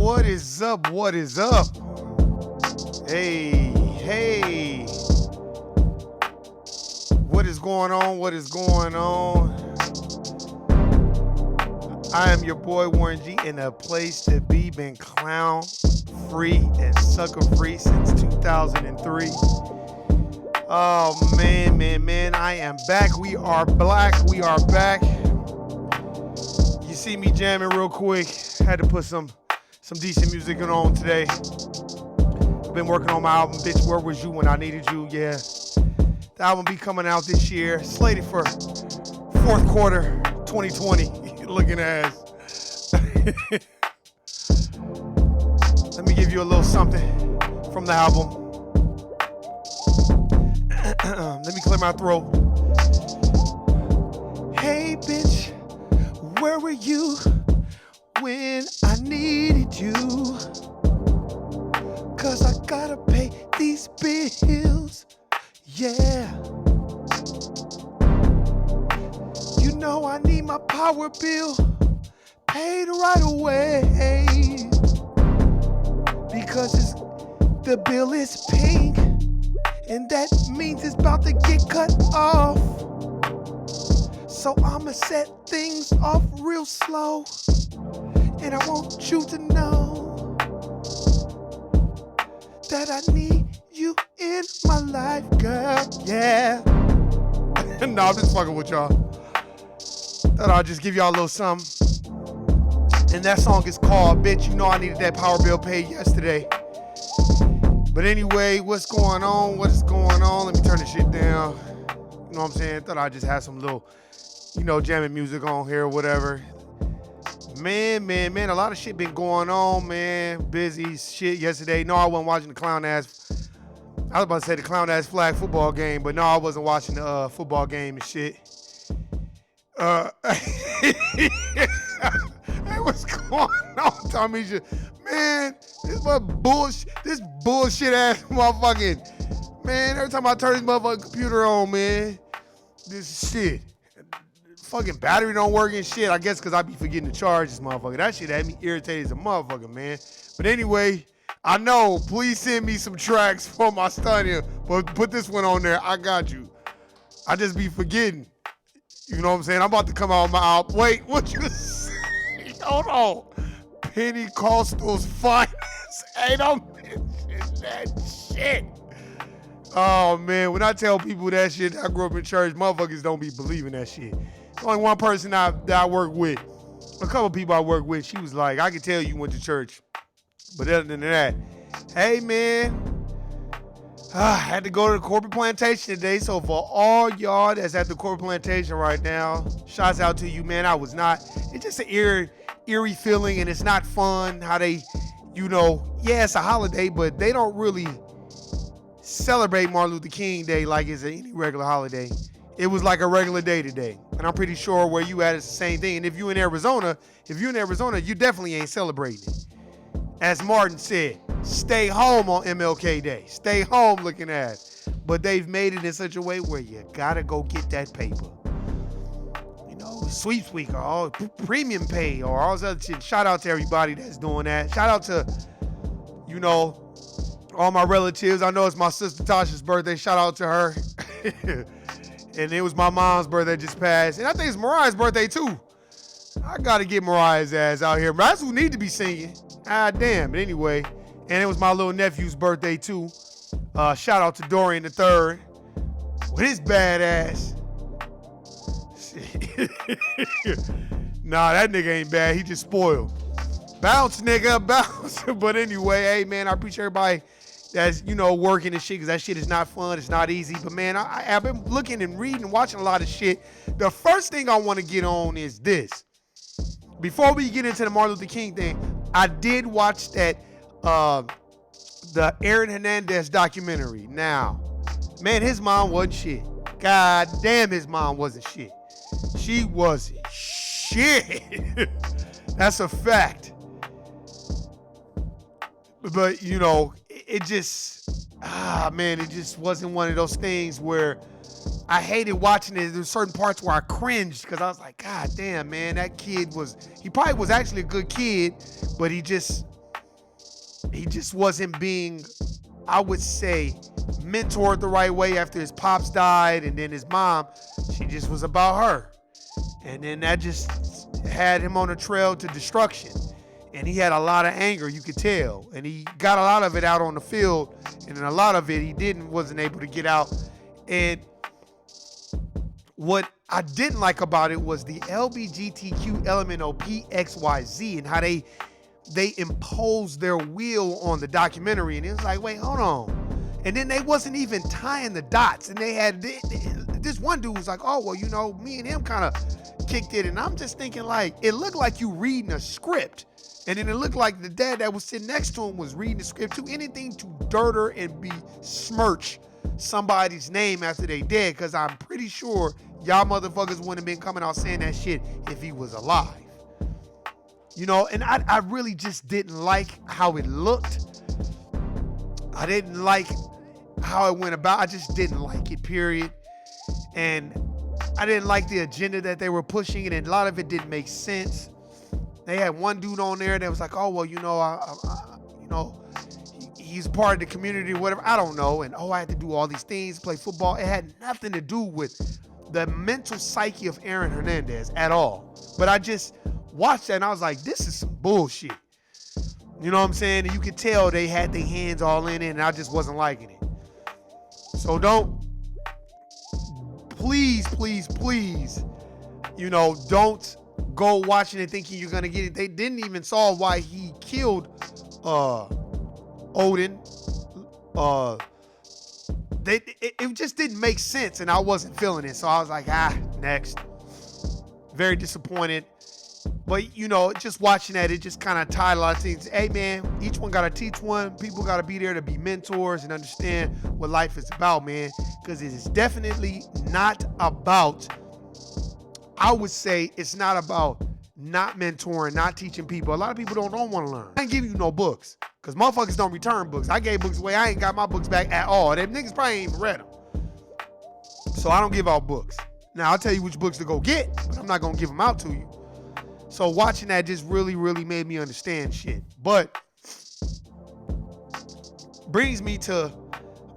What is up? What is up? Hey, hey. What is going on? What is going on? I am your boy Warren G, in a place to be. Been clown free and sucker free since 2003. Oh, man. I am back. We are black. We are back. You see me jamming real quick. Had to put some decent music on today. Been working on my album, Bitch, Where Was You When I Needed You? Yeah. The album be coming out this year. Slated for fourth quarter 2020. Looking ass. Let me give you a little something from the album. Let me clear my throat. Hey, bitch, where were you when I needed you? 'Cause I gotta pay these bills, yeah. You know I need my power bill paid right away, because the bill is pink, and that means it's about to get cut off. So I'ma set things off real slow, and I want you to know that I need you in my life, girl, yeah. Nah, I'm just fucking with y'all. Thought I'd just give y'all a little something. And that song is called Bitch, You Know I Needed That Power Bill Paid Yesterday. But anyway, what's going on? What is going on? Let me turn this shit down. You know what I'm saying? Thought I'd just have some little, jamming music on here or whatever. Man, a lot of shit been going on, man. Busy shit yesterday. No, I wasn't watching the clown ass. I was about to say the clown ass flag football game, but no, I wasn't watching the football game and shit. Hey, what's going on, Tommy? Man, this bullshit ass motherfucking, man, every time I turn this motherfucking computer on, man, this shit. Fucking battery don't work and shit. I guess because I be forgetting to charge this motherfucker. That shit had me irritated as a motherfucker, man. But anyway, I know. Please send me some tracks for my studio. But put this one on there. I got you. I just be forgetting. You know what I'm saying? I'm about to come out with my album. Wait, what you say? Hold on. Pentecostal's finest. Hey, don't mention that shit. Oh, man. When I tell people that shit, I grew up in church, motherfuckers don't be believing that shit. Only one person that I work with, a couple people I work with, she was like, I can tell you went to church. But other than that, hey, man, I had to go to the corporate plantation today. So for all y'all that's at the corporate plantation right now, shouts out to you, man. I was not. It's just an eerie feeling, and it's not fun how they, yeah, it's a holiday, but they don't really celebrate Martin Luther King Day like it's any regular holiday. It was like a regular day today. And I'm pretty sure where you at, it's the same thing. And if you're in Arizona, you definitely ain't celebrating it. As Martin said, stay home on MLK Day. Stay home looking ass. But they've made it in such a way where you gotta go get that paper. Sweeps week or all premium pay or all this other shit. Shout out to everybody that's doing that. Shout out to, all my relatives. I know it's my sister Tasha's birthday. Shout out to her. And it was my mom's birthday just passed. And I think it's Mariah's birthday too. I gotta get Mariah's ass out here. But that's who need to be singing. Ah, damn. But anyway, and it was my little nephew's birthday too. Shout out to Dorian the Third with his badass. Nah, that nigga ain't bad. He just spoiled. Bounce, nigga, bounce. But anyway, hey, man, I appreciate everybody that's, working and shit, because that shit is not fun. It's not easy. But, man, I've been looking and reading and watching a lot of shit. The first thing I want to get on is this. Before we get into the Martin Luther King thing, I did watch that, the Aaron Hernandez documentary. Now, man, his mom wasn't shit. God damn, his mom wasn't shit. She wasn't shit. That's a fact. But, it just, it just wasn't one of those things where I hated watching it. There's certain parts where I cringed because I was like, God damn, man, that kid he probably was actually a good kid, but he just, he just wasn't being, I would say, mentored the right way after his pops died, and then his mom, she just was about her. And then that just had him on a trail to destruction. And he had a lot of anger, you could tell. And he got a lot of it out on the field, and then a lot of it he wasn't able to get out. And what I didn't like about it was the LBGTQ element of PXYZ and how they imposed their will on the documentary. And it was like, wait, hold on. And then they wasn't even tying the dots. And they had this one dude was like, oh, well, you know, me and him kind of kicked it. And I'm just thinking, like, it looked like you reading a script. And then it looked like the dad that was sitting next to him was reading the script too. Anything to dirter and besmirch somebody's name after they dead, because I'm pretty sure y'all motherfuckers wouldn't have been coming out saying that shit if he was alive. You know, and I really just didn't like how it looked. I didn't like how it went about. I just didn't like it, period. And I didn't like the agenda that they were pushing, and a lot of it didn't make sense. They had one dude on there that was like, oh, well, you know, he's part of the community or whatever. I don't know. And, I had to do all these things, play football. It had nothing to do with the mental psyche of Aaron Hernandez at all. But I just watched that and I was like, this is some bullshit. You know what I'm saying? And you could tell they had their hands all in it, and I just wasn't liking it. So please, you know, don't go watching it thinking you're gonna get it. They didn't even solve why he killed Odin. It just didn't make sense, and I wasn't feeling it. So I was like, next. Very disappointed. But, you know, just watching that, it just kind of tied a lot of things. Hey, man, each one got to teach one. People got to be there to be mentors and understand what life is about, man. Because it is definitely not about, I would say it's not about not mentoring, not teaching people. A lot of people don't want to learn. I ain't give you no books, because motherfuckers don't return books. I gave books away. I ain't got my books back at all. Them niggas probably ain't even read them. So I don't give out books. Now, I'll tell you which books to go get, but I'm not going to give them out to you. So watching that just really, really made me understand shit. But brings me to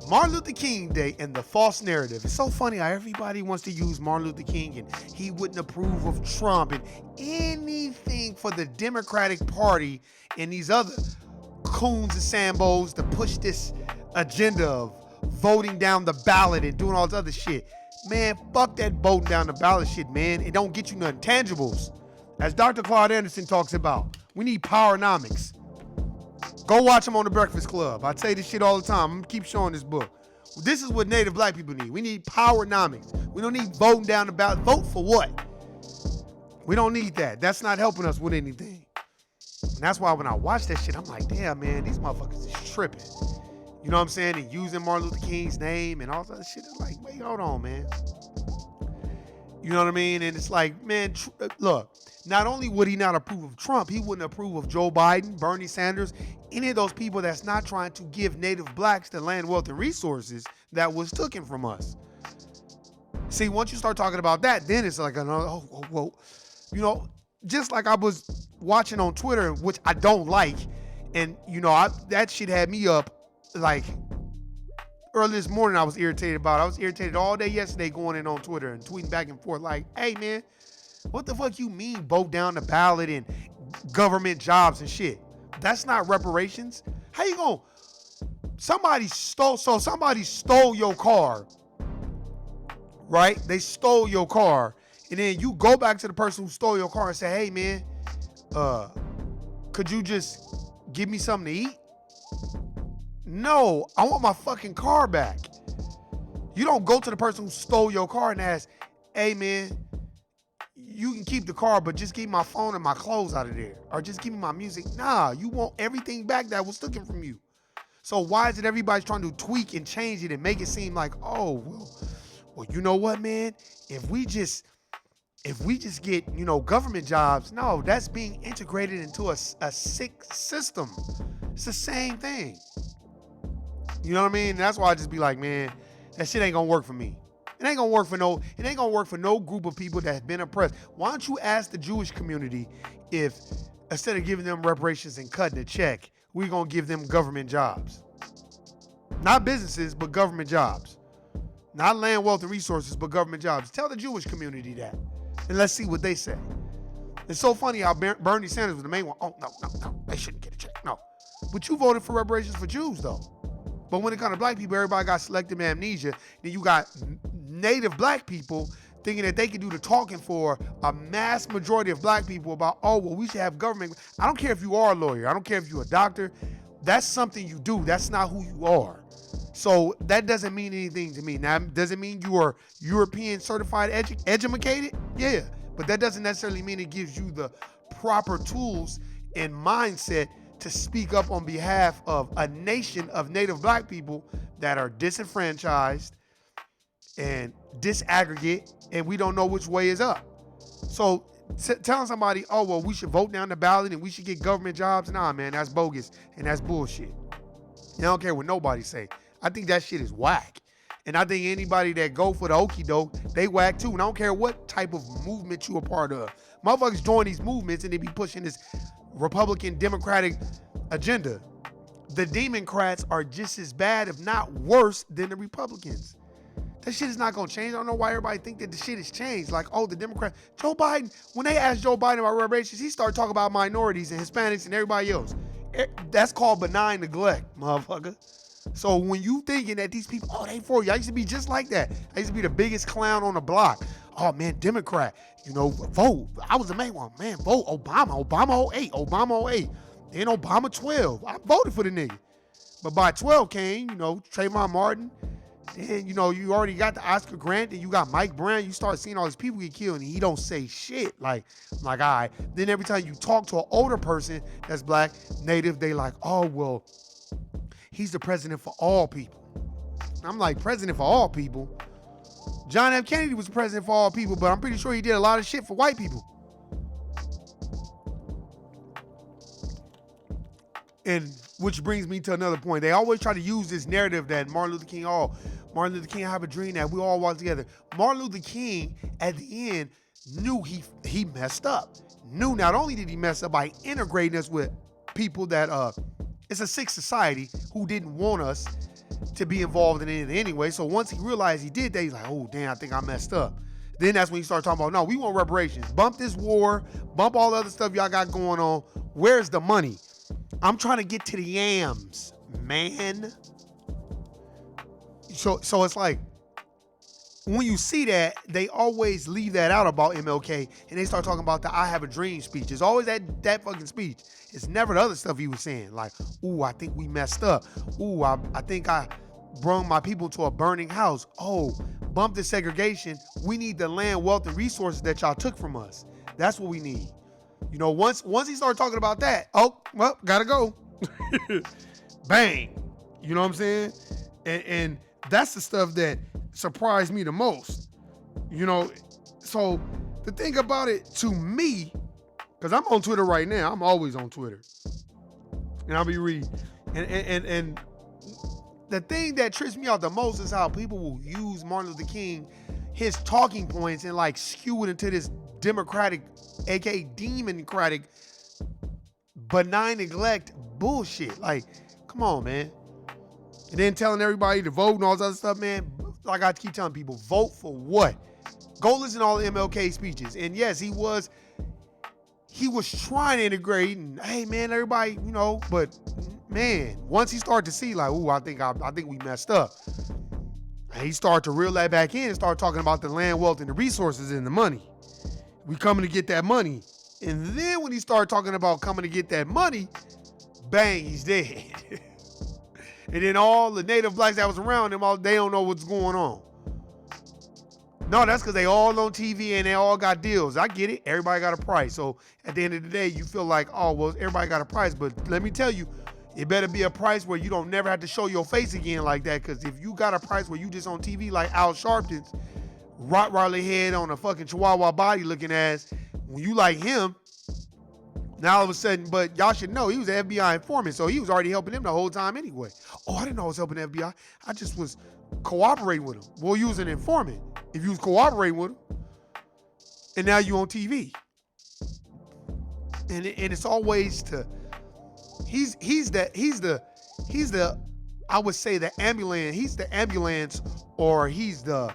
Martin Luther King Day and the false narrative. It's so funny how everybody wants to use Martin Luther King and he wouldn't approve of Trump and anything for the Democratic Party and these other coons and sambos to push this agenda of voting down the ballot and doing all this other shit. Man, fuck that voting down the ballot shit, man. It don't get you nothing tangibles. As Dr. Claude Anderson talks about, we need powernomics. Go watch him on The Breakfast Club. I say this shit all the time. I'm going to keep showing this book. This is what Native Black people need. We need powernomics. We don't need voting down the ballot. Vote for what? We don't need that. That's not helping us with anything. And that's why when I watch that shit, I'm like, damn, man, these motherfuckers is tripping. You know what I'm saying? And using Martin Luther King's name and all that shit. It's like, wait, hold on, man. You know what I mean? And it's like, man, look, not only would he not approve of Trump, he wouldn't approve of Joe Biden, Bernie Sanders, any of those people that's not trying to give Native blacks the land, wealth, and resources that was taken from us. See, once you start talking about that, then it's like, well, you know, just like I was watching on Twitter, which I don't like, and, you know, that shit had me up, like, early this morning I was irritated about it. I was irritated all day yesterday going in on Twitter and tweeting back and forth like, hey, man, what the fuck you mean vote down the ballot and government jobs and shit? That's not reparations. How you gonna, somebody stole your car, right? They stole your car, and then you go back to the person who stole your car and say, hey, man, could you just give me something to eat? No, I want my fucking car back. You don't go to the person who stole your car and ask, hey, man, you can keep the car, but just keep my phone and my clothes out of there. Or just give me my music. Nah, you want everything back that was taken from you. So why is it everybody's trying to tweak and change it and make it seem like, oh, well, you know what, man? If we just get, you know, government jobs, no, that's being integrated into a sick system. It's the same thing. You know what I mean? That's why I just be like, man, that shit ain't gonna work for me. It ain't gonna work for no group of people that have been oppressed. Why don't you ask the Jewish community if, instead of giving them reparations and cutting a check, we're going to give them government jobs. Not businesses, but government jobs. Not land, wealth, and resources, but government jobs. Tell the Jewish community that. And let's see what they say. It's so funny how Bernie Sanders was the main one. Oh, no. They shouldn't get a check. No. But you voted for reparations for Jews, though. But when it comes to black people, everybody got selective amnesia. Then you got native black people thinking that they can do the talking for a mass majority of black people about, oh, well, we should have government. I don't care if you are a lawyer. I don't care if you're a doctor. That's something you do. That's not who you are. So that doesn't mean anything to me. Now, does it mean you are European certified educated? Yeah. But that doesn't necessarily mean it gives you the proper tools and mindset to speak up on behalf of a nation of native black people that are disenfranchised and disaggregate, and we don't know which way is up. So telling somebody, oh, well, we should vote down the ballot and we should get government jobs, nah, man, that's bogus and that's bullshit. I don't care what nobody say. I think that shit is whack. And I think anybody that go for the okie doke, they whack too. And I don't care what type of movement you a part of. Motherfuckers join these movements and they be pushing this Republican Democratic agenda. The Democrats are just as bad, if not worse, than the Republicans. That shit is not gonna change. I don't know why everybody think that the shit has changed. Like, oh, the Democrat, Joe Biden, when they asked Joe Biden about reparations, he started talking about minorities and Hispanics and everybody else. That's called benign neglect, motherfucker. So when you thinking that these people, oh, they for you. I used to be just like that. I used to be the biggest clown on the block. Oh, man, Democrat, vote. I was the main one. Man, vote Obama. Obama 08. Obama 08. Then Obama 12. I voted for the nigga. But by 12 came, Trayvon Martin. Then, you already got the Oscar Grant. Then you got Mike Brown. You start seeing all these people get killed, and he don't say shit. I'm like, all right. Then every time you talk to an older person that's black, native, they like, oh, well, he's the president for all people. I'm like, president for all people? John F. Kennedy was the president for all people, but I'm pretty sure he did a lot of shit for white people. And which brings me to another point. They always try to use this narrative that Martin Luther King, Martin Luther King have a dream that we all walk together. Martin Luther King, at the end, knew he messed up. Knew not only did he mess up by integrating us with people that, it's a sick society who didn't want us to be involved in it anyway. So once he realized he did that, he's like, oh, damn, I think I messed up. Then that's when he started talking about, no, we want reparations. Bump this war, bump all the other stuff y'all got going on. Where's the money? I'm trying to get to the yams, man. So it's like, when you see that, they always leave that out about MLK, and they start talking about the I Have a Dream speech. It's always that fucking speech. It's never the other stuff he was saying, like, ooh, I think we messed up. Ooh, I think I brung my people to a burning house. Oh, bump the segregation. We need the land, wealth, and resources that y'all took from us. That's what we need. Once he started talking about that, oh, well, gotta go. Bang. You know what I'm saying? And that's the stuff that surprised me the most. So the thing about it, to me, because I'm on Twitter right now. I'm always on Twitter. And I'll be reading. And the thing that trips me out the most is how people will use Martin Luther King, his talking points, and skew it into this democratic, aka democratic, benign neglect bullshit. Like, come on, man. And then telling everybody to vote and all this other stuff, man. Like I keep telling people, vote for what? Go listen to all the MLK speeches. And yes, he was trying to integrate and, hey, man, everybody, but man, once he started to see ooh, I think we messed up. And he started to reel that back in and start talking about the land, wealth, and the resources and the money. We coming to get that money. And then when he started talking about coming to get that money, bang, he's dead. And then all the native blacks that was around him, they don't know what's going on. No, that's because they all on TV and they all got deals. I get it. Everybody got a price. So at the end of the day, you feel like, oh, well, everybody got a price. But let me tell you, it better be a price where you don't never have to show your face again like that. Because if you got a price where you just on TV like Al Sharpton's Rottweiler head on a fucking Chihuahua body looking ass, when you like him, now all of a sudden, but y'all should know he was an FBI informant, so he was already helping them the whole time anyway. Oh, I didn't know I was helping the FBI. I just was cooperating with him. Well, you was an informant if you was cooperating with him. And now you on TV. And it's always to He's the I would say the ambulance. He's the ambulance, or he's the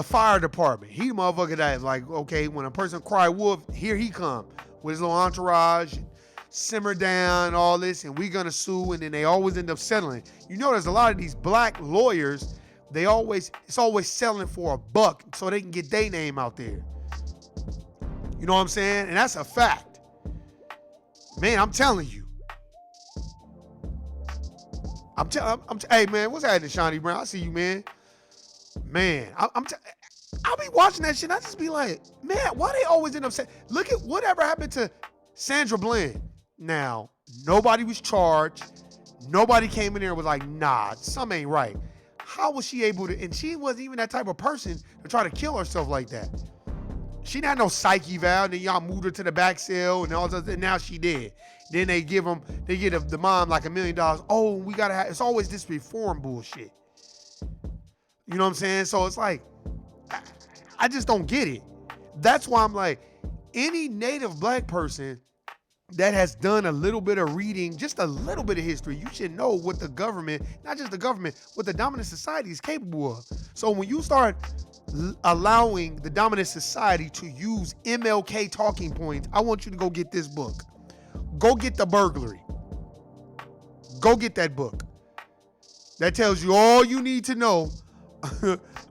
fire department. He the motherfucker that like, okay, when a person cry wolf, here he come with his little entourage, and simmer down all this, and we gonna sue, and then they always end up settling. You know, there's a lot of these black lawyers. It's always selling for $1 so they can get their name out there. You know what I'm saying? And that's a fact. Man, I'm telling you. Hey man, what's happening, Shawnee Brown? I see you, man. Man, I'll be watching that shit. I just be like, man, why they always end up saying? Look at whatever happened to Sandra Bland. Now, nobody was charged. Nobody came in there and was like, nah, something ain't right. How was she able to? And she wasn't even that type of person to try to kill herself like that. She didn't have no psyche valve. Then y'all moved her to the back cell and all that, and now she dead. Then they get the mom like $1 million. Oh, we gotta have. It's always this reform bullshit. You know what I'm saying? So it's like, I just don't get it. That's why I'm like, any native black person that has done a little bit of reading, just a little bit of history, you should know what the government, not just the government, what the dominant society is capable of. So when you start allowing the dominant society to use MLK talking points, I want you to go get this book. Go get The Burglary. Go get that book. That tells you all you need to know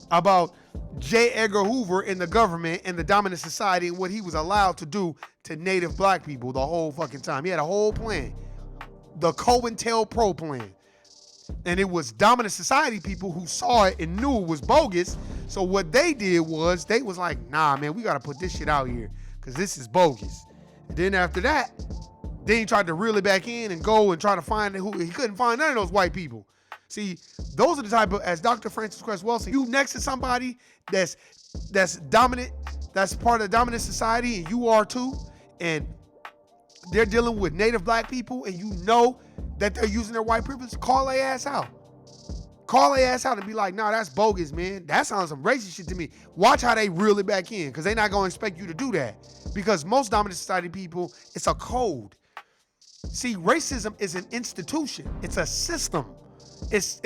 about J. Edgar Hoover and the government and the dominant society and what he was allowed to do to native black people the whole fucking time. He had a whole plan. The COINTELPRO plan. And it was dominant society people who saw it and knew it was bogus. So what they did was, they was like, nah, man, we got to put this shit out here because this is bogus. And then after that, then he tried to reel it back in and go and try to find who. He couldn't find none of those white people. See, those are the type of, as Dr. Frances Cress Welsing, you next to somebody that's dominant, that's part of the dominant society, and you are too, and they're dealing with native black people, and you know that they're using their white privilege, call their ass out. Call their ass out and be like, nah, that's bogus, man. That sounds some racist shit to me. Watch how they reel it back in, because they're not going to expect you to do that. Because most dominant society people, it's a code. See, racism is an institution. It's a system. It's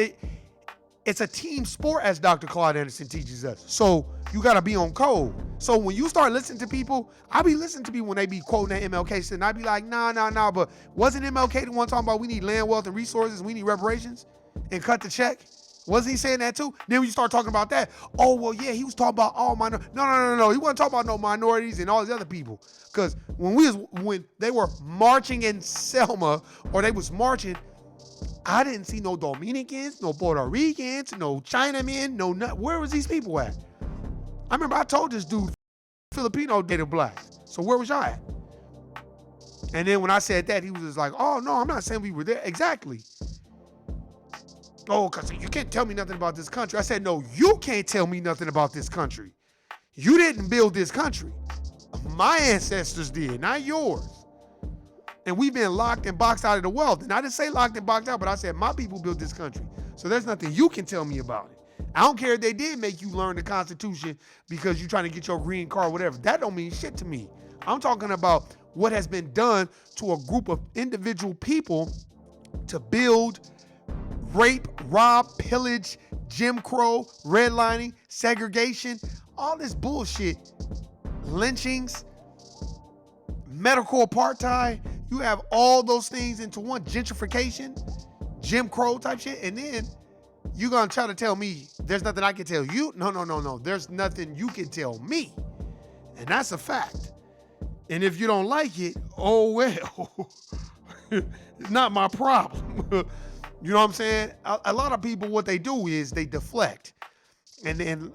a team sport, as Dr. Claude Anderson teaches us. So you got to be on code. So when you start listening to people, I be listening to people when they be quoting that MLK shit, and I be like, nah, but wasn't MLK the one talking about we need land, wealth, and resources, and we need reparations, and cut the check? Wasn't he saying that too? Then when you start talking about that, oh, well, yeah, he was talking about all minorities. No. He wasn't talking about no minorities and all these other people. Because when they were marching in Selma, or they was marching, I didn't see no Dominicans, no Puerto Ricans, no Chinamen, where was these people at? I remember I told this dude, Filipino native black. So where was y'all at? And then when I said that, he was just like, oh, no, I'm not saying we were there. Exactly. Oh, because you can't tell me nothing about this country. I said, no, you can't tell me nothing about this country. You didn't build this country. My ancestors did, not yours. And we've been locked and boxed out of the wealth. And I didn't say locked and boxed out, but I said my people built this country. So there's nothing you can tell me about it. I don't care if they did make you learn the Constitution because you're trying to get your green card, whatever. That don't mean shit to me. I'm talking about what has been done to a group of individual people to build, rape, rob, pillage, Jim Crow, redlining, segregation, all this bullshit, lynchings, medical apartheid. You have all those things into one, gentrification, Jim Crow type shit, and then you're going to try to tell me there's nothing I can tell you? No. There's nothing you can tell me. And that's a fact. And if you don't like it, oh well. It's not my problem. You know what I'm saying? A lot of people, what they do is they deflect. And then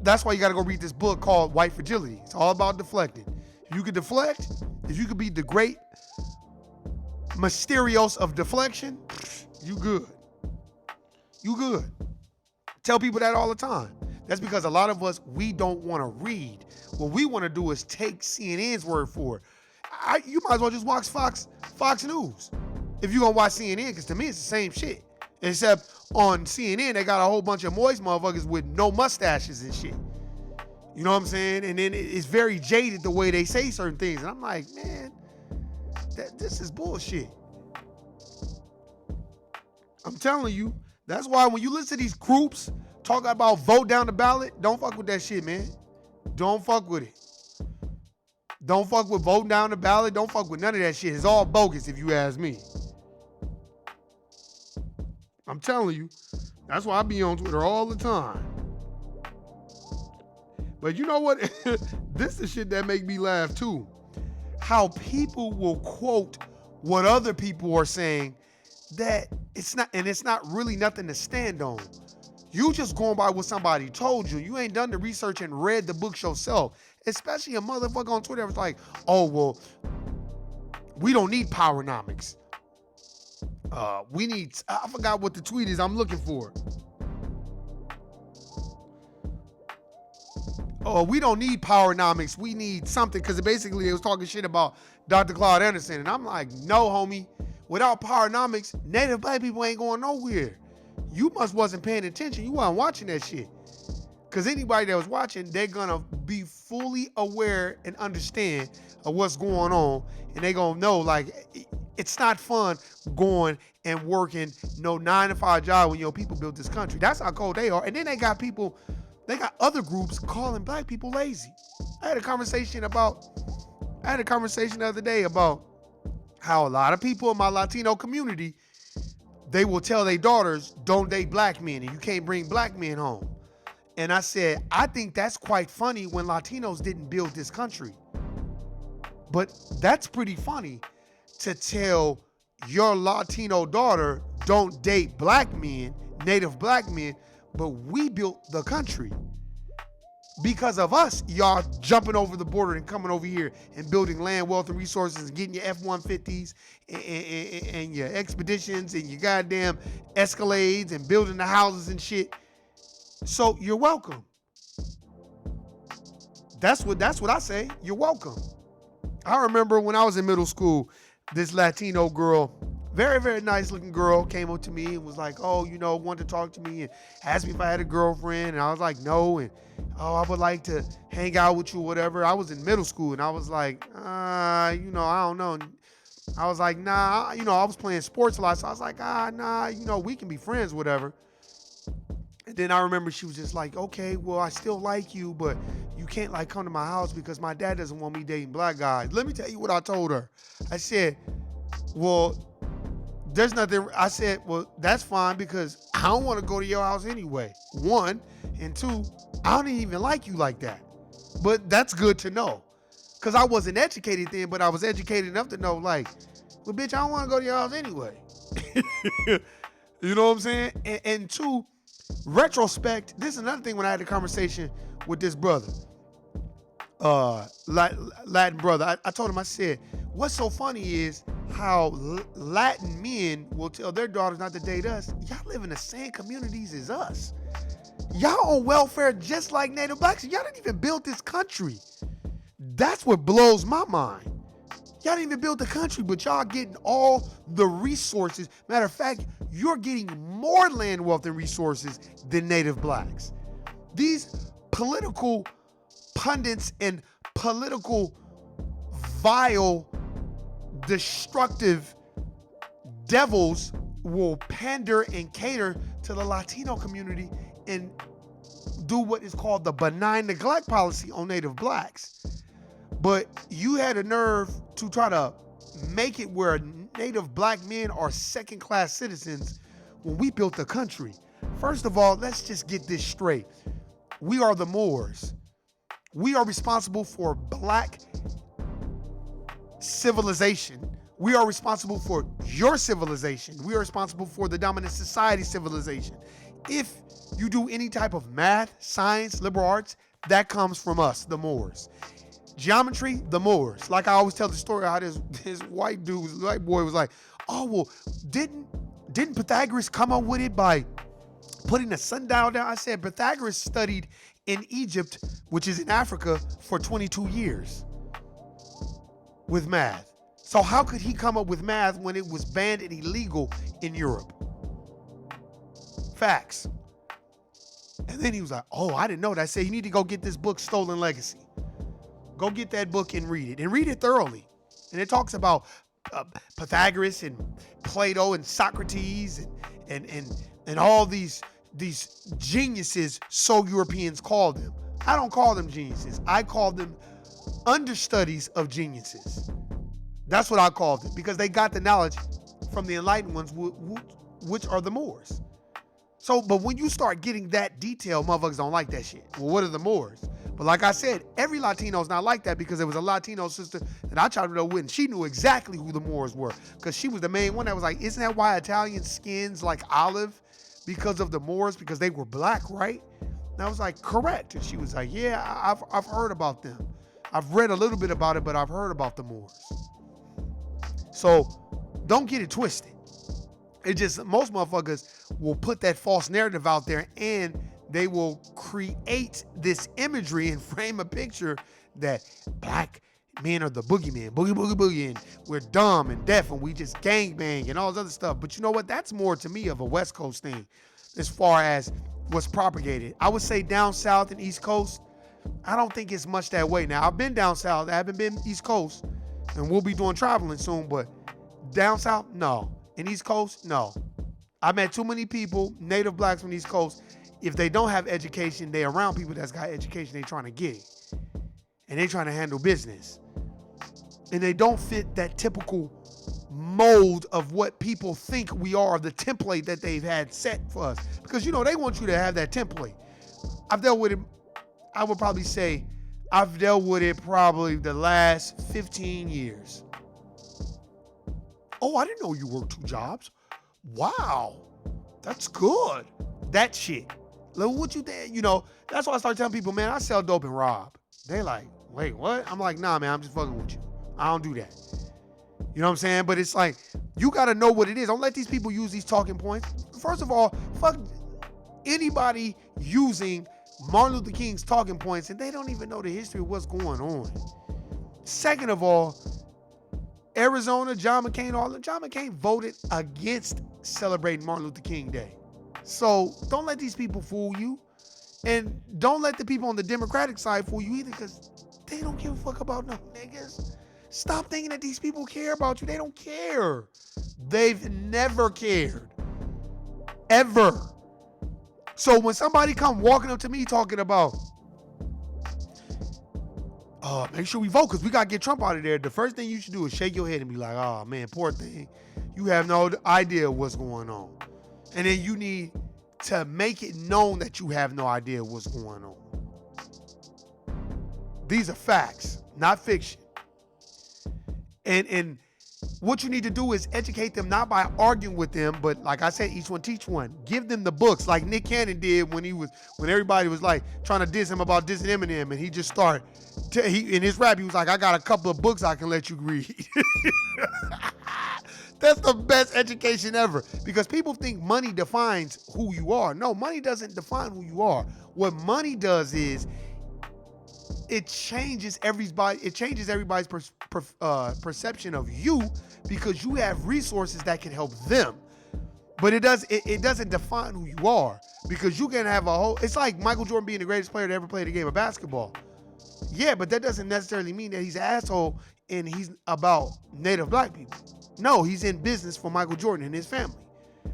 that's why you got to go read this book called White Fragility. It's all about deflecting. If you could deflect, if you could be the great Mysterios of deflection, you good. You good. Tell people that all the time. That's because a lot of us, we don't want to read. What we want to do is take CNN's word for it. You might as well just watch Fox News if you're going to watch CNN, because to me it's the same shit. Except on CNN, they got a whole bunch of moist motherfuckers with no mustaches and shit. You know what I'm saying? And then it's very jaded the way they say certain things. And I'm like, man, This is bullshit. I'm telling you. That's why when you listen to these groups talking about vote down the ballot, don't fuck with that shit, man. Don't fuck with it. Don't fuck with voting down the ballot. Don't fuck with none of that shit. It's all bogus if you ask me. I'm telling you. That's why I be on Twitter all the time. But you know what? This is shit that make me laugh too. How people will quote what other people are saying that it's not really nothing to stand on. You just going by what somebody told you. You ain't done the research and read the books yourself. Especially a motherfucker on Twitter was like, oh, well, we don't need powernomics. I forgot what the tweet is I'm looking for. Oh, we don't need powernomics. We need something, because basically it was talking shit about Dr. Claude Anderson. And I'm like, no, homie. Without powernomics, Native Black people ain't going nowhere. You wasn't paying attention. You wasn't watching that shit. Because anybody that was watching, they're going to be fully aware and understand of what's going on. And they're going to know, like, it's not fun going and working no 9-to-5 job when your people built this country. That's how cold they are. And then they got other groups calling black people lazy. I had a conversation the other day about how a lot of people in my Latino community, they will tell their daughters, don't date black men, and you can't bring black men home. And I said, I think that's quite funny when Latinos didn't build this country. But that's pretty funny to tell your Latino daughter, don't date black men, Native black men, but we built the country. Because of us, y'all jumping over the border and coming over here and building land, wealth, and resources and getting your F-150s and your expeditions and your goddamn Escalades and building the houses and shit. So you're welcome. That's what I say. You're welcome. I remember when I was in middle school, this Latino girl, very, very nice looking girl, came up to me and was like, oh, wanted to talk to me and asked me if I had a girlfriend. And I was like, no. And, oh, I would like to hang out with you, whatever. I was in middle school and I was like, I don't know. I was like, nah, I was playing sports a lot. So I was like, nah, we can be friends, whatever. And then I remember she was just like, okay, well, I still like you, but you can't like come to my house because my dad doesn't want me dating black guys. Let me tell you what I told her. I said, well, there's nothing. I said, well, that's fine because I don't want to go to your house anyway. One, and two, I don't even like you like that. But that's good to know. Because I wasn't educated then, but I was educated enough to know, like, well, bitch, I don't want to go to your house anyway. You know what I'm saying? And two, retrospect, this is another thing when I had a conversation with this brother, Latin brother. I told him, I said, what's so funny is how Latin men will tell their daughters not to date us. Y'all live in the same communities as us. Y'all on welfare just like Native blacks. Y'all didn't even build this country. That's what blows my mind. Y'all didn't even build the country, but y'all getting all the resources. Matter of fact, you're getting more land, wealth, and resources than Native blacks. These political pundits and political vile, destructive devils will pander and cater to the Latino community and do what is called the benign neglect policy on Native blacks. But you had a nerve to try to make it where Native black men are second-class citizens when we built the country. First of all, let's just get this straight. We are the Moors. We are responsible for black civilization. We are responsible for your civilization. We are responsible for the dominant society civilization. If you do any type of math, science, liberal arts, that comes from us, the Moors. Geometry, the Moors. Like I always tell the story how this white boy was like, oh, well, didn't Pythagoras come up with it by putting the sundial down? I said, Pythagoras studied in Egypt, which is in Africa, for 22 years with math. So how could he come up with math when it was banned and illegal in Europe? Facts. And then he was like, oh, I didn't know that. I said, you need to go get this book, Stolen Legacy. Go get that book and read it thoroughly. And it talks about Pythagoras and Plato and Socrates and all these geniuses, so Europeans call them. I don't call them geniuses. I call them understudies of geniuses. That's what I call them, because they got the knowledge from the enlightened ones, which are the Moors. So, but when you start getting that detail, motherfuckers don't like that shit. Well, what are the Moors? But like I said, every Latino's not like that, because there was a Latino sister that I tried to know with, and she knew exactly who the Moors were, because she was the main one that was like, isn't that why Italian skins like olive? Because of the Moors, because they were black, right? And I was like, correct. And she was like, yeah, I've heard about them. I've read a little bit about it, but I've heard about the Moors. So don't get it twisted. It just, most motherfuckers will put that false narrative out there, and they will create this imagery and frame a picture that black men are the boogeyman, boogie, and we're dumb and deaf and we just gangbang and all this other stuff. But you know what? That's more to me of a West Coast thing as far as what's propagated. I would say down south and East Coast, I don't think it's much that way. Now, I've been down south. I haven't been East Coast, and we'll be doing traveling soon, but down south, no. And East Coast, no. I met too many people, native blacks from the East Coast. If they don't have education, they around people that's got education, they trying to get it. And they trying to handle business. And they don't fit that typical mold of what people think we are, the template that they've had set for us. Because, you know, they want you to have that template. I've dealt with it, I would probably say, I've dealt with it probably the last 15 years. Oh, I didn't know you worked 2 jobs. Wow, that's good. That shit. Like, what you think? You know, that's why I start telling people, man, I sell dope and rob. They like, wait, what? I'm like, nah, man, I'm just fucking with you. I don't do that. You know what I'm saying? But it's like, you got to know what it is. Don't let these people use these talking points. First of all, fuck anybody using Martin Luther King's talking points and they don't even know the history of what's going on. Second of all, Arizona, John McCain voted against celebrating Martin Luther King Day. So don't let these people fool you. And don't let the people on the Democratic side fool you either, because they don't give a fuck about no niggas. Stop thinking that these people care about you. They don't care. They've never cared. Ever. So when somebody come walking up to me talking about, make sure we vote because we got to get Trump out of there, the first thing you should do is shake your head and be like, oh, man, poor thing. You have no idea what's going on. And then you need to make it known that you have no idea what's going on. These are facts, not fiction. And what you need to do is educate them, not by arguing with them, but like I said, each one teach one. Give them the books like Nick Cannon did when everybody was like trying to diss him about dissing Eminem, and he just started, in his rap, he was like, I got a couple of books I can let you read. That's the best education ever, because people think money defines who you are. No, money doesn't define who you are. What money does is it changes everybody's perception of you, because you have resources that can help them. But it doesn't define who you are, because you can have it's like Michael Jordan being the greatest player to ever play the game of basketball. Yeah, but that doesn't necessarily mean that he's an asshole and he's about native black people. No, he's in business for Michael Jordan and his family,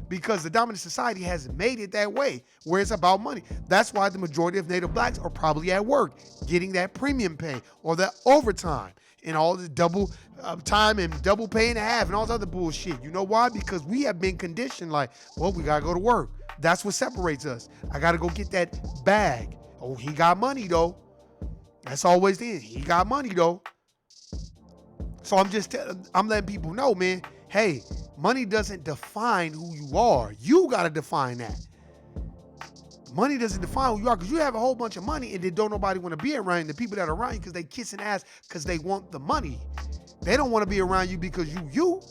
because the dominant society has made it that way, where it's about money. That's why the majority of native blacks are probably at work getting that premium pay or that overtime and all the double time and double pay and a half and all this other bullshit. You know why? Because we have been conditioned like, well, we got to go to work. That's what separates us. I got to go get that bag. Oh, he got money though. That's always the end. He got money though. So I'm letting people know, man, hey, money doesn't define who you are. You got to define that. Money doesn't define who you are, because you have a whole bunch of money and then don't nobody want to be around you. The people that are around you because they kissing ass because they want the money. They don't want to be around you because you.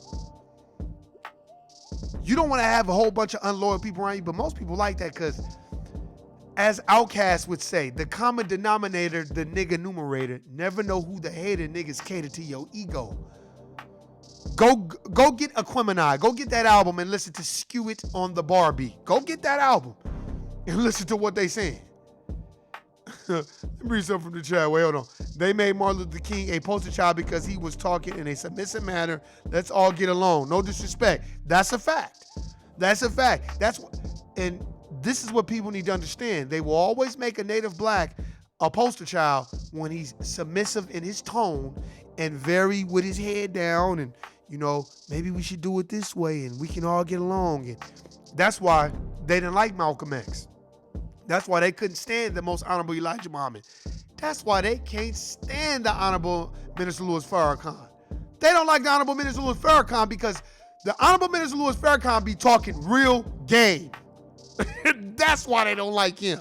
You don't want to have a whole bunch of unloyal people around you, but most people like that because, as Outkast would say, the common denominator, the nigga numerator, never know who the hater niggas cater to your ego. Go get Aquemini. Go get that album and listen to Skew It on the Barbie. Go get that album and listen to what they saying. Let me read something from the chat. Wait, hold on. They made Martin Luther King a poster child because he was talking in a submissive manner. Let's all get along. No disrespect. That's a fact. That's a fact. And this is what people need to understand. They will always make a native black a poster child when he's submissive in his tone and very with his head down and, maybe we should do it this way and we can all get along. And that's why they didn't like Malcolm X. That's why they couldn't stand the Most Honorable Elijah Muhammad. That's why they can't stand the Honorable Minister Louis Farrakhan. They don't like the Honorable Minister Louis Farrakhan because the Honorable Minister Louis Farrakhan be talking real game. That's why they don't like him.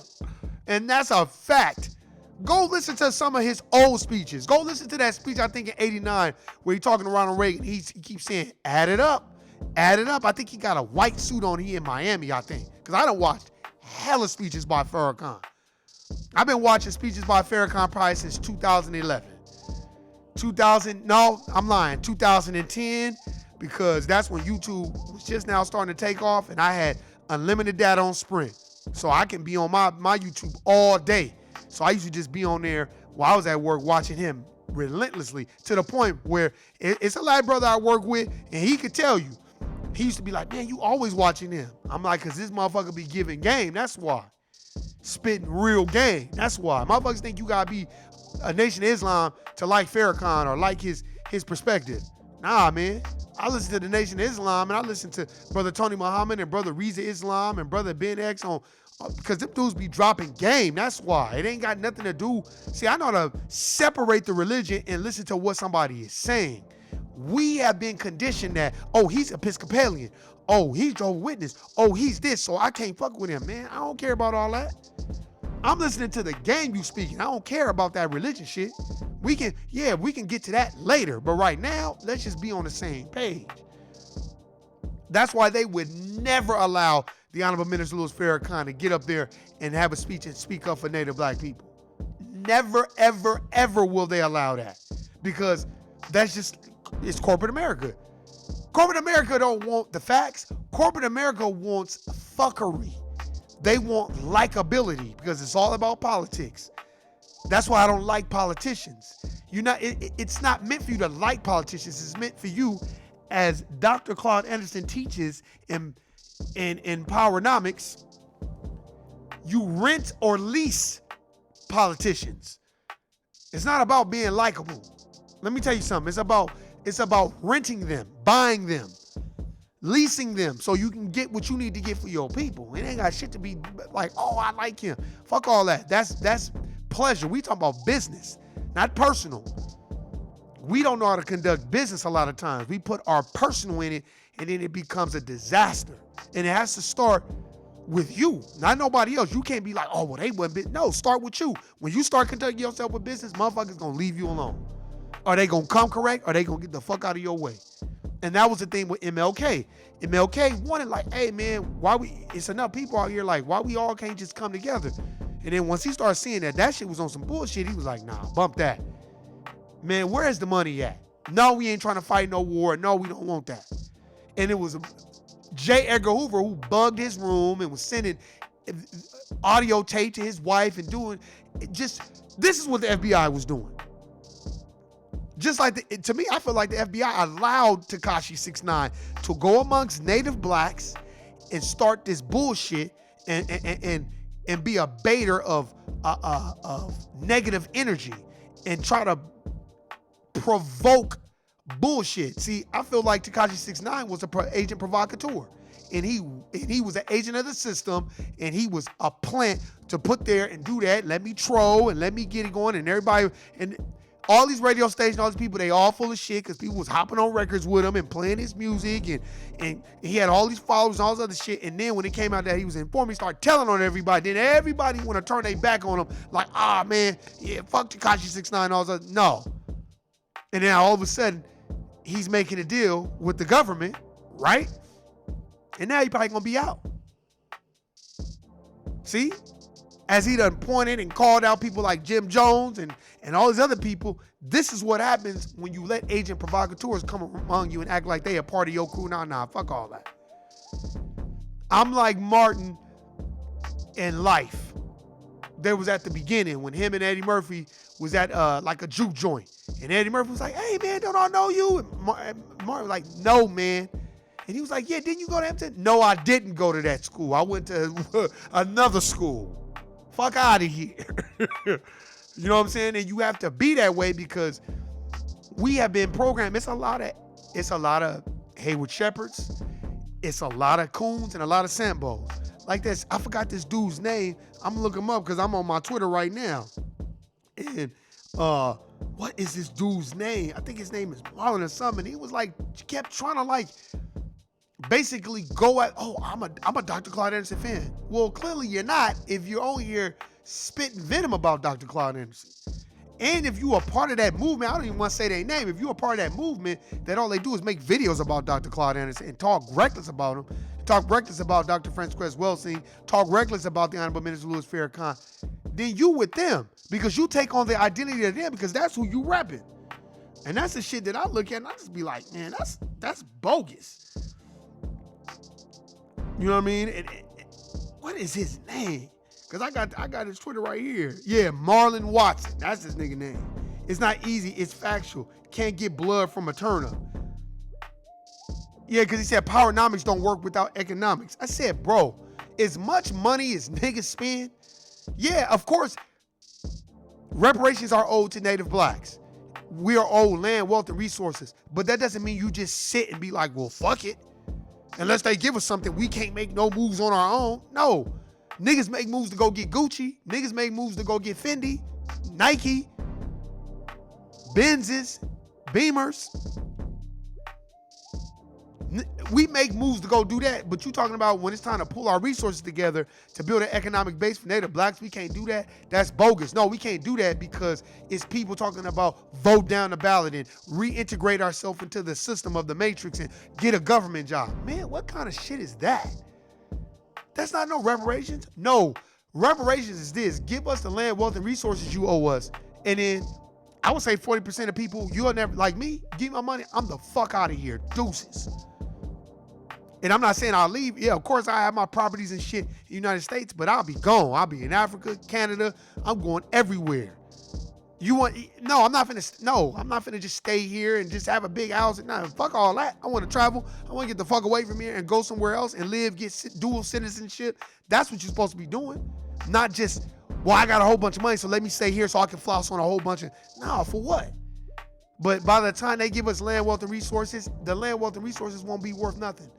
And that's a fact. Go listen to some of his old speeches. Go listen to that speech, I think in 89, where he's talking to Ronald Reagan. He keeps saying, add it up. Add it up. I think he got a white suit on here in Miami, I think. Because I done watched hella speeches by Farrakhan. I've been watching speeches by Farrakhan probably since 2011. 2010, because that's when YouTube was just now starting to take off and I had unlimited data on Sprint. So I can be on my YouTube all day. So I used to just be on there while I was at work watching him relentlessly to the point where it's a lad brother I work with and he could tell you. He used to be like, man, you always watching him. I'm like, because this motherfucker be giving game. That's why. Spitting real game. That's why. Motherfuckers think you got to be a Nation of Islam to like Farrakhan or like his perspective. Nah, man. I listen to the Nation of Islam and I listen to Brother Tony Muhammad and Brother Reza Islam and Brother Ben X because them dudes be dropping game. That's why. It ain't got nothing to do. See, I know how to separate the religion and listen to what somebody is saying. We have been conditioned that, oh, he's Episcopalian. Oh, he's Jehovah's Witness. Oh, he's this, so I can't fuck with him, man. I don't care about all that. I'm listening to the game you speaking. I don't care about that religion shit. We can get to that later. But right now, let's just be on the same page. That's why they would never allow the Honorable Minister Louis Farrakhan to get up there and have a speech and speak up for Native black people. Never, ever, ever will they allow that. Because it's corporate America. Corporate America don't want the facts. Corporate America wants fuckery. They want likability because it's all about politics. That's why I don't like politicians. It's not meant for you to like politicians. It's meant for you, as Dr. Claude Anderson teaches in Powernomics, you rent or lease politicians. It's not about being likable. Let me tell you something. It's about renting them, buying them, leasing them so you can get what you need to get for your people. It ain't got shit to be like, oh, I like him. Fuck all that. That's pleasure. We talking about business, not personal. We don't know how to conduct business a lot of times. We put our personal in it and then it becomes a disaster. And it has to start with you, not nobody else. You can't be like, oh, well, they wasn't. No, start with you. When you start conducting yourself with business, motherfuckers gonna leave you alone. Are they gonna come correct? Or are they gonna get the fuck out of your way? And that was the thing with MLK. MLK wanted like, hey man, it's enough people out here, like, why we all can't just come together? And then once he started seeing that shit was on some bullshit, he was like, nah, bump that. Man, where's the money at? No, we ain't trying to fight no war. No, we don't want that. And it was J. Edgar Hoover who bugged his room and was sending audio tape to his wife and doing this is what the FBI was doing. Just like to me, I feel like the FBI allowed Tekashi 6ix9ine to go amongst Native blacks and start this bullshit and be a baiter of negative energy and try to provoke bullshit. See, I feel like Tekashi 6ix9ine was an agent provocateur. And he was an agent of the system, and he was a plant to put there and do that. Let me troll and let me get it going. And everybody, and all these radio stations, all these people, they all full of shit because people was hopping on records with him and playing his music. And he had all these followers and all this other shit. And then when it came out that he was informed, he started telling on everybody. Then everybody want to turn their back on him like, man, yeah, fuck Tekashi 6ix9ine, all this other. No. And then all of a sudden, he's making a deal with the government, right? And now he probably gonna be out. See? As he done pointed and called out people like Jim Jones and all these other people, this is what happens when you let agent provocateurs come among you and act like they a part of your crew. Nah, fuck all that. I'm like Martin in life. they was at the beginning when him and Eddie Murphy was at like a juke joint. And Eddie Murphy was like, hey, man, don't I know you? And Martin was like, no, man. And he was like, yeah, didn't you go to Hampton? No, I didn't go to that school. I went to another school. Fuck out of here. You know what I'm saying? And you have to be that way because we have been programmed. It's a lot of Hayward Shepherds. It's a lot of Coons and a lot of Sambos. Like this, I forgot this dude's name. I'm gonna look him up because I'm on my Twitter right now. And what is this dude's name? I think his name is Marlon or something. He was like, kept trying to like basically go at, oh, I'm a Dr. Claude Anderson fan. Well, clearly you're not if you're on here spitting venom about Dr. Claude Anderson. And if you are part of that movement, I don't even want to say their name. If you're a part of that movement, that all they do is make videos about Dr. Claude Anderson and talk reckless about him, talk reckless about Dr. Frances Welsing, talk reckless about the Honorable Minister Louis Farrakhan, then you with them because you take on the identity of them because that's who you repping. And that's the shit that I look at and I just be like, man, that's bogus. You know what I mean? And what is his name? Because I got his Twitter right here. Yeah, Marlon Watson. That's his nigga name. It's not easy. It's factual. Can't get blood from a turnip. Yeah, because he said powernomics don't work without economics. I said, bro, as much money as niggas spend, yeah, of course, reparations are owed to Native blacks. We are owed land, wealth, and resources. But that doesn't mean you just sit and be like, well, fuck it. Unless they give us something, we can't make no moves on our own. No. Niggas make moves to go get Gucci. Niggas make moves to go get Fendi, Nike, Benzes, Beamers. We make moves to go do that, but you talking about when it's time to pull our resources together to build an economic base for Native blacks, we can't do that. That's bogus. No, we can't do that because it's people talking about vote down the ballot and reintegrate ourselves into the system of the matrix and get a government job. Man, what kind of shit is that? That's not no reparations. No, reparations is this. Give us the land, wealth, and resources you owe us. And then I would say 40% of people, you'll never, like me, give me my money, I'm the fuck out of here. Deuces. And I'm not saying I'll leave. Yeah, of course I have my properties and shit in the United States, but I'll be gone. I'll be in Africa, Canada. I'm going everywhere. I'm not finna just stay here and just have a big house. Nah, fuck all that. I want to travel. I want to get the fuck away from here and go somewhere else and live, get dual citizenship. That's what you're supposed to be doing. Not just, well, I got a whole bunch of money, so let me stay here so I can floss on a whole bunch of, no, for what? But by the time they give us land, wealth, and resources, the land, wealth, and resources won't be worth nothing.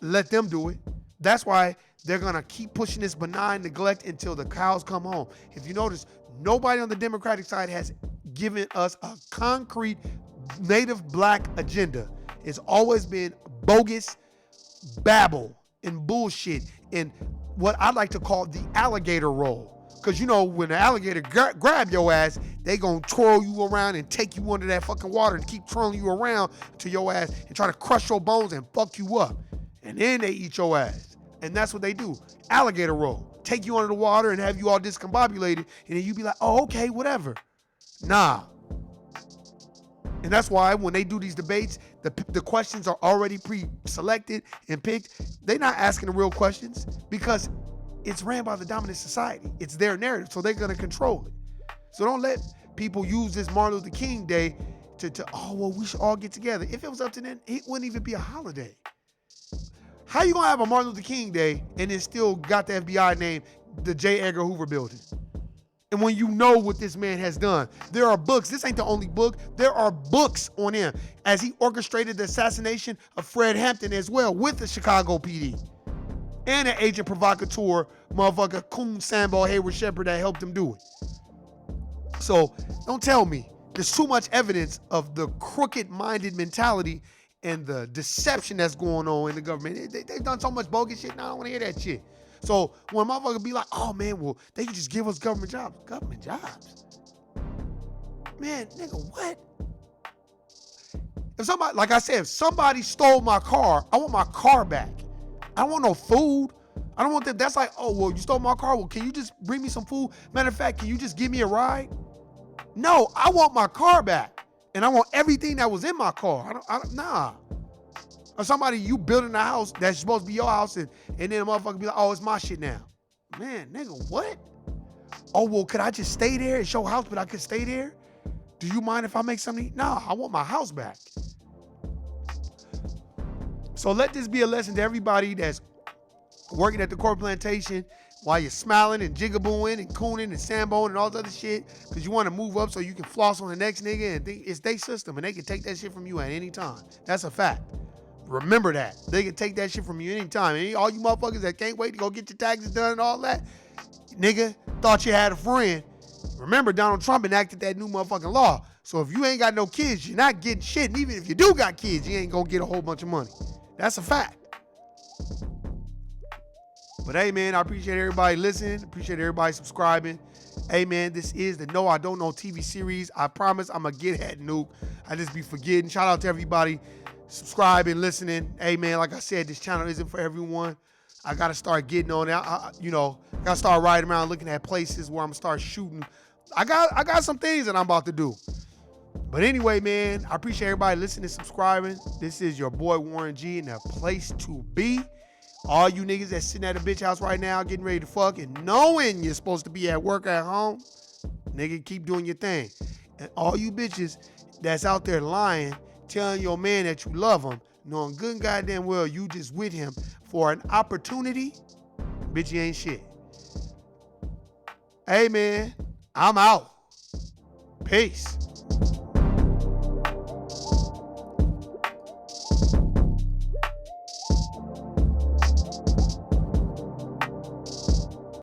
Let them do it. That's why they're going to keep pushing this benign neglect until the cows come home. If you notice, nobody on the Democratic side has given us a concrete Native black agenda. It's always been bogus babble and bullshit and what I like to call the alligator roll. Because, you know, when the alligator grab your ass, they going to twirl you around and take you under that fucking water and keep twirling you around to your ass and try to crush your bones and fuck you up. And then they eat your ass. And that's what they do. Alligator roll. Take you under the water and have you all discombobulated. And then you be like, oh, okay, whatever. Nah. And that's why when they do these debates, the questions are already pre-selected and picked. They're not asking the real questions because it's ran by the dominant society. It's their narrative, so they're going to control it. So don't let people use this Martin Luther King Day oh, well, we should all get together. If it was up to them, it wouldn't even be a holiday. How you gonna have a Martin Luther King Day and then still got the FBI name the J. Edgar Hoover Building? And when you know what this man has done, there are books. This ain't the only book. There are books on him as he orchestrated the assassination of Fred Hampton as well with the Chicago PD and an agent provocateur, motherfucker Coon Sambo Hayward Shepherd that helped him do it. So don't tell me. There's too much evidence of the crooked-minded mentality and the deception that's going on in the government. They've done so much bogus shit, now I don't want to hear that shit. So when motherfuckers be like, oh man, well, they can just give us government jobs. Government jobs? Man, nigga, what? If somebody, like I said, if somebody stole my car, I want my car back. I don't want no food. I don't want that. That's like, oh, well, you stole my car. Well, can you just bring me some food? Matter of fact, can you just give me a ride? No, I want my car back. And I want everything that was in my car. Nah. Or somebody, you building a house that's supposed to be your house and then a motherfucker be like, oh, it's my shit now. Man, nigga, what? Oh, well, could I just stay there? It's your house, but I could stay there? Do you mind if I make something to eat? No, I want my house back. So let this be a lesson to everybody that's working at the corporate plantation while you're smiling and jigabooing and cooning and samboing and all this other shit because you want to move up so you can floss on the next nigga and think it's their system and they can take that shit from you at any time. That's a fact. Remember that. They can take that shit from you anytime. And all you motherfuckers that can't wait to go get your taxes done and all that, nigga, thought you had a friend. Remember, Donald Trump enacted that new motherfucking law. So if you ain't got no kids, you're not getting shit. And even if you do got kids, you ain't gonna get a whole bunch of money. That's a fact. But hey, man, I appreciate everybody listening. Appreciate everybody subscribing. Hey, man, this is the No I Don't Know TV series. I promise I'm going to get at Nuke. I just be forgetting. Shout out to everybody subscribing, listening. Hey, man, like I said, this channel isn't for everyone. I got to start getting on it. Got to start riding around looking at places where I'm going to start shooting. I got some things that I'm about to do. But anyway, man, I appreciate everybody listening and subscribing. This is your boy Warren G in the place to be. All you niggas that's sitting at a bitch house right now getting ready to fuck and knowing you're supposed to be at work at home, nigga, keep doing your thing. And all you bitches that's out there lying, telling your man that you love him, knowing good and goddamn well you just with him for an opportunity, bitch, you ain't shit. Hey, man, I'm out. Peace.